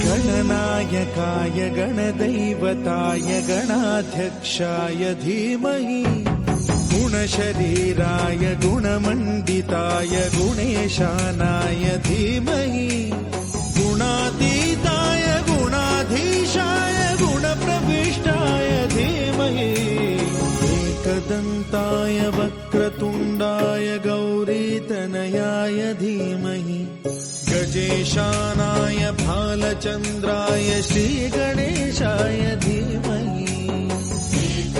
गणनायकाय गणदैवताय गणाध्यक्षाय धीमहि गुणशरीराय गुणमण्डिताय गुणेशानाय धीमहि गुणातीताय गुणाधीशाय गुणप्रविष्टाय धीमहि एकदन्ताय वक्रतुण्डाय गौरीतनयाय धीमहि गजेशानाय भालचन्द्राय श्रीगणेशाय धीमहि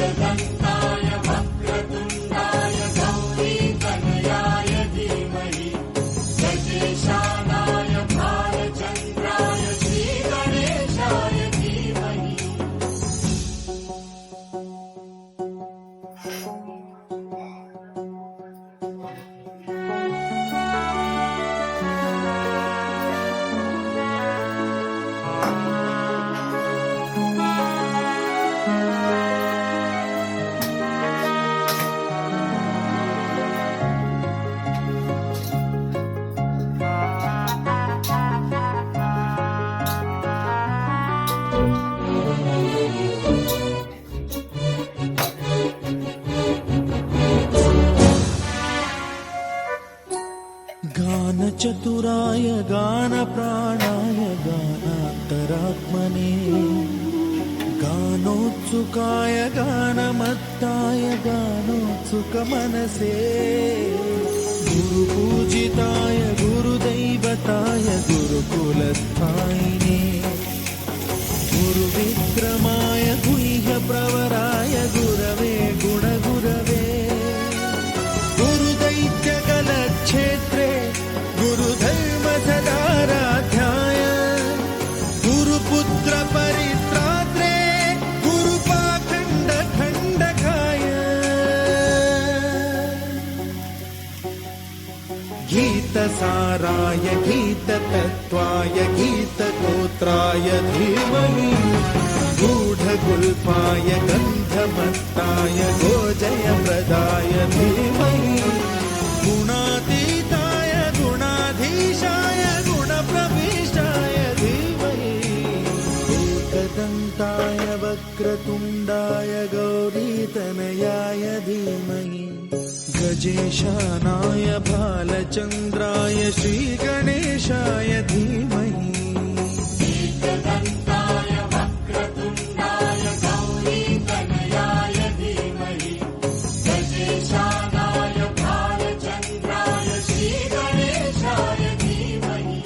एकदन्ताय वक्रतुण्डाय गौरीतनयाय धीमहि गजेशानाय भालचन्द्राय श्रीगणेशाय धीमहि गानचतुराय गानप्राणाय गानान्तरात्मने गानोत्सुकाय गानमत्ताय गानोत्सुकमनसे गुरुपूजिताय गुरुदैवताय गुरुकुलस्थायिने गुरुविक्रमाय गुह्यप्रवराय गुरवे गुणगुरवे गुरुदैत्यकलक्षेत्रे गुरुधर्मसदाराध्याय गुरुपुत्रपरित्रात्रे गुरुपाखण्डखण्डकाय गीतसाराय गीततत्त्वाय गीतगोत्राय धीमहि गूढगुल्पाय गन्धमत्ताय गोजयप्रदाय धीमहि गुणातीताय गुणाधीशाय गुणप्रविष्टाय धीमहि एकदन्ताय वक्रतुण्डाय गौरीतनयाय धीमहि गजेशानाय भालचन्द्राय श्रीगणेशाय धीमहि एकदन्ताय वक्रतुण्डाय गौरीतनयाय धीमहि गजेशानाय भालचन्द्राय श्रीगणेशाय धीमहि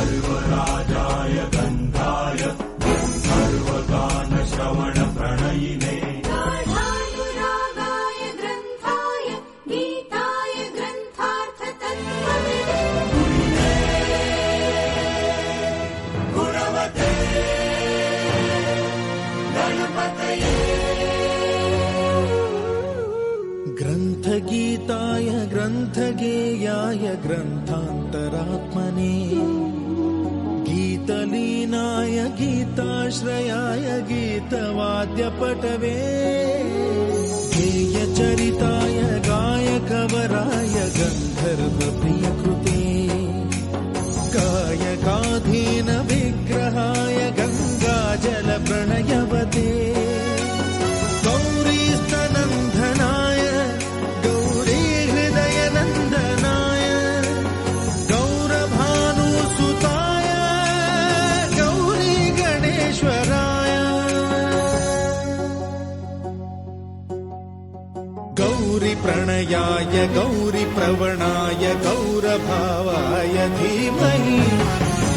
सर्वराजाय गन्धाय सर्वगानश्रवणप्रणयिने गाढानुरागाय ग्रन्थाय गीताय ग्रन्थार्थतत्त्वविदे गुणवते गणपतये ग्रन्थगीताय ग्रन्थगेयाय ग्रन्थान्तरात्मने गीतलीनाय गीताश्रयाय गीतवाद्यपटवे गेयचरिताय गायकवराय गन्धर्वप्रियकृते गायकाधीन विग्रहाय गङ्गाजलप्रणयवते गौरीस्तनन्दनाय गौरीहृदयनन्दनाय गौरभानुसुताय गौरीगणेश्वराय गौरीप्रणयाय गौरीप्रवणाय गौरभावाय धीमहि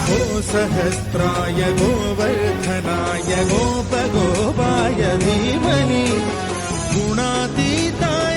गोसहस्राय गोवर्धनाय गोपगोपाय धीमहि गुणातीताय